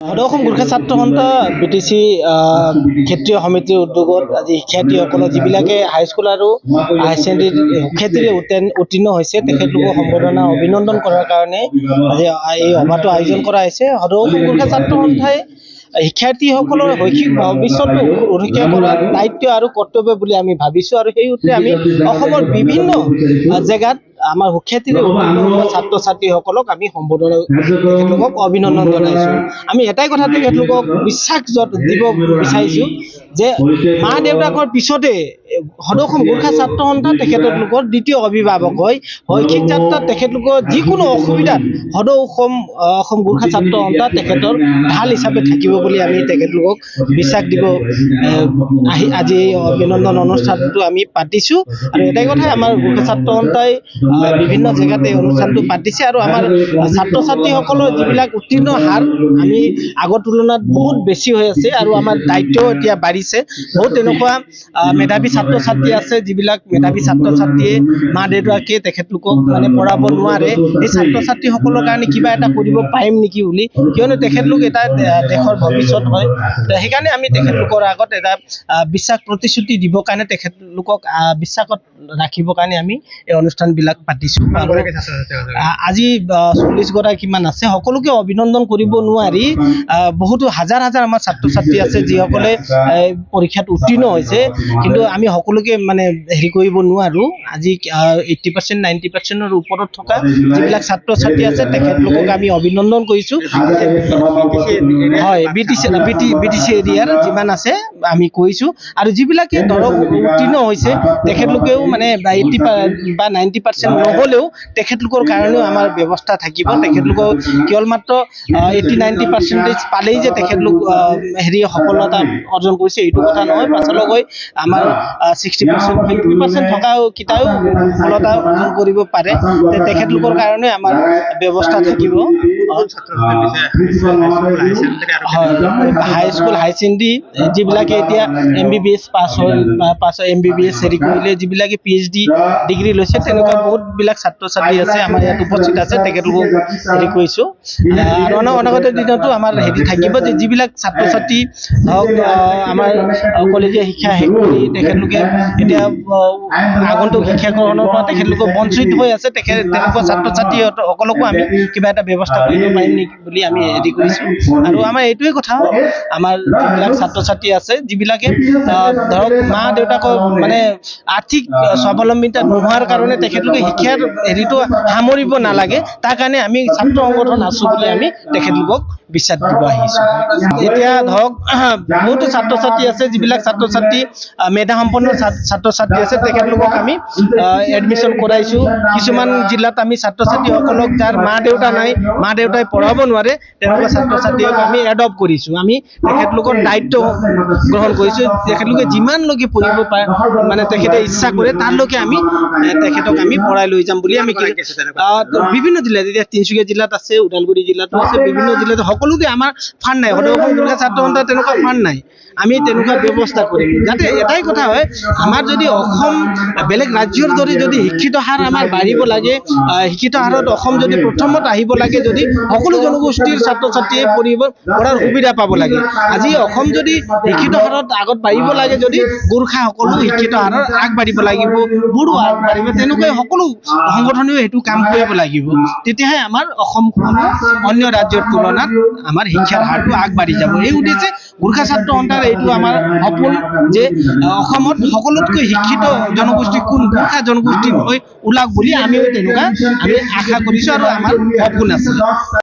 অসম গোৰ্খা ছাত্ৰ সন্থা BTC ক্ষেত্ৰীয় সমিতিৰ উদ্যোগত আজি শিক্ষাৰ্থীসকলক যিবিলাকে হাইস্কুল আৰু হাই ছেকেণ্ডেৰীত শিক্ষাৰ্থীৰে উত্তীৰ্ণ হৈছে তেখেতলোকক সম্বৰ্ধনা অভিনন্দন কৰাৰ কাৰণে আজি এই সভাটো আয়োজন কৰা হৈছে। অসম গোৰ্খা ছাত্ৰ সন্থাই শিক্ষাৰ্থীসকলৰ শৈক্ষিক ভৱিষ্যতটো সুৰক্ষা কৰাৰ দায়িত্ব আৰু কৰ্তব্য বুলি আমি ভাবিছোঁ আৰু সেই সূত্ৰে আমি অসমৰ বিভিন্ন জেগাত আমাৰ শিক্ষাৰ্থীৰে ছাত্ৰ ছাত্ৰীসকলক আমি সম্বোধন তেখেতলোকক অভিনন্দন জনাইছোঁ। আমি এটাই কথা তেখেতলোকক বিশ্বাস দিব বিচাৰিছোঁ যে মা দেউতাকৰ পিছতে অসম গোৰ্খা ছাত্ৰ সন্থা তেখেতলোকৰ দ্বিতীয় অভিভাৱক হয়। শৈক্ষিক যাত্ৰাত তেখেতলোকৰ যিকোনো অসুবিধাত অসম গোৰ্খা ছাত্ৰ সন্থা তেখেতৰ ঢাল হিচাপে থাকিব বুলি আমি তেখেতলোকক বিশ্বাস দিব আজি এই অভিনন্দন অনুষ্ঠানটো আমি পাতিছোঁ। আৰু এটাই কথাই আমাৰ গোৰ্খা ছাত্ৰ সন্থাই বিভিন্ন জেগাতে অনুষ্ঠানটো পাতিছে আৰু আমাৰ ছাত্ৰ ছাত্ৰীসকলৰ যিবিলাক উত্তীৰ্ণ হাৰ আমি আগৰ তুলনাত বহুত বেছি হৈ আছে আৰু আমাৰ দায়িত্বও এতিয়া বাঢ়িছে। বহুত তেনেকুৱা মেধাৱী ছাত্ৰ ছাত্ৰী আছে যিবিলাক মেধাৱী ছাত্ৰ ছাত্ৰীয়ে মা দেউতাকে তেখেতলোকক পঢ়াব নোৱাৰে। এই ছাত্ৰ ছাত্ৰীসকলৰ কাৰণে কিবা এটা কৰিব পাৰিম নেকি বুলি, কিয়নো তেখেতলোক এটা দেশৰ ভৱিষ্যত হয়। সেইকাৰণে আমি তেখেতলোকৰ আগত এটা বিশ্বাস প্ৰতিশ্ৰুতি দিবৰ কাৰণে তেখেতলোকক বিশ্বাসত ৰাখিবৰ কাৰণে আমি এই অনুষ্ঠানবিলাক পাতিছোঁ। আজি 40 গৰাকীমান আছে। সকলোকে অভিনন্দন কৰিব নোৱাৰি, বহুতো হাজাৰ হাজাৰ আমাৰ ছাত্ৰ ছাত্ৰী আছে যিসকলে পৰীক্ষাত উত্তীৰ্ণ হৈছে, কিন্তু আমি সকলোকে হেৰি কৰিব নোৱাৰোঁ। আজি 80% 90%ৰ ওপৰত থকা যিবিলাক ছাত্ৰ ছাত্ৰী আছে তেখেতলোকক আমি অভিনন্দন কৰিছোঁ। হয়, BTC এৰিয়াৰ যিমান আছে আমি কৈছোঁ আৰু যিবিলাকে ধৰক উত্তীৰ্ণ হৈছে তেখেতলোকেও 80 বা 90% নহ'লেও তেখেতলোকৰ কাৰণেও আমাৰ ব্যৱস্থা থাকিব। তেখেতলোকক কেৱল মাত্ৰ 80-90% পালেই যে তেখেতলোক সফলতা অৰ্জন কৰিছে এইটো কথা নহয়। পাছলৈ আমাৰ 60% 50% থকা কেইটাও সফলতা অৰ্জন কৰিব পাৰে, তেখেতলোকৰ কাৰণে আমাৰ ব্যৱস্থা থাকিব। হাইস্কুল হাই ছেকেণ্ডেৰী যিবিলাকে এতিয়া MBBS পাছ MBBS হেৰি কৰিলে, যিবিলাকে PhD ডিগ্ৰী লৈছে, তেনেকুৱা বহুতবিলাক ছাত্ৰ ছাত্ৰী আছে আমাৰ ইয়াত উপস্থিত আছে, তেখেতলোকক হেৰি কৰিছোঁ। আৰু অনাগত দিনতো আমাৰ হেৰি থাকিব যে যিবিলাক ছাত্ৰ ছাত্ৰী হওক আমাৰ কলেজীয়া শিক্ষা শেষ কৰি তেখেতলোকে এতিয়া আগন্তুক শিক্ষা গ্ৰহণৰ পৰা তেখেতলোকক বঞ্চিত হৈ আছে, তেনেকুৱা ছাত্ৰ ছাত্ৰীসকলকো আমি কিবা এটা ব্যৱস্থা কৰিব পাৰিম নেকি বুলি আমি হেৰি কৰিছোঁ। আৰু আমাৰ এইটোৱে কথা, আমাৰ যিবিলাক ছাত্ৰ ছাত্ৰী আছে যিবিলাকে ধৰক মা দেউতাকৰ আৰ্থিক স্বাৱলম্বিতা নোহোৱাৰ কাৰণে তেখেতলোকে শিক্ষাৰ হেৰিটো সামৰিব নালাগে, তাৰ কাৰণে আমি ছাত্ৰ সংগঠন আছোঁ বুলি আমি তেখেতলোকক বিশ্বাস দিব আহিছোঁ। এতিয়া ধৰক বহুতো ছাত্ৰ ছাত্ৰী আছে যিবিলাক ছাত্ৰ ছাত্ৰী মেধাসম্পন্ন ছাত্ৰ ছাত্ৰী আছে, তেখেতলোকক আমি এডমিশ্যন কৰাইছোঁ। কিছুমান জিলাত আমি ছাত্ৰ ছাত্ৰীসকলক যাৰ মা দেউতা নাই, মা দেউতাই পঢ়াব নোৱাৰে, তেনেকুৱা ছাত্ৰ ছাত্ৰীক আমি এডপ্ট কৰিছোঁ। আমি তেখেতলোকৰ দায়িত্ব গ্ৰহণ কৰিছোঁ। তেখেতলোকে যিমানলৈকে পঢ়িব পাৰে তেখেতে ইচ্ছা কৰে তাৰলৈকে আমি তেখেতক আমি পঢ়াই লৈ যাম বুলি আমি বিভিন্ন জিলাত, এতিয়া তিনিচুকীয়া জিলাত আছে, ওদালগুৰি জিলাতো আছে, বিভিন্ন জিলাত সকলোতে আমাৰ ফাণ্ড নাই। অসম গোৰ্খা ছাত্ৰ সন্থাৰ তেনেকুৱা ফাণ্ড নাই। আমি তেনেকুৱা ব্যৱস্থা কৰিম যাতে এটাই কথা হয়, আমাৰ যদি অসম বেলেগ ৰাজ্যৰ দৰে যদি শিক্ষিত হাৰ আমাৰ বাঢ়িব লাগে, শিক্ষিত হাৰত অসম যদি প্ৰথমত আহিব লাগে, যদি সকলো জনগোষ্ঠীৰ ছাত্ৰ ছাত্ৰীয়ে পঢ়াৰ সুবিধা পাব লাগে। আজি অসম যদি শিক্ষিত হাৰত আগত বাঢ়িব লাগে, যদি গোৰ্খা সকলো শিক্ষিত হাৰত আগবাঢ়িব লাগিব, বড়ো আগবাঢ়িব, তেনেকৈ সকলো সংগঠনেও সেইটো কাম কৰিব লাগিব। তেতিয়াহে আমাৰ অসমখন অন্য ৰাজ্যৰ তুলনাত আমাৰ শিক্ষাৰ হাৰটো আগবাঢ়ি যাব। এই উদ্দেশ্যে গোৰ্খা ছাত্ৰ সন্থাৰ এইটো আমাৰ সপোন যে অসমত সকলোতকৈ শিক্ষিত জনগোষ্ঠী কোন, গোৰ্খা জনগোষ্ঠী হৈ ওলাওক বুলি আমিও তেনেকুৱা আমি আশা কৰিছোঁ আৰু আমাৰ সপোন আছে।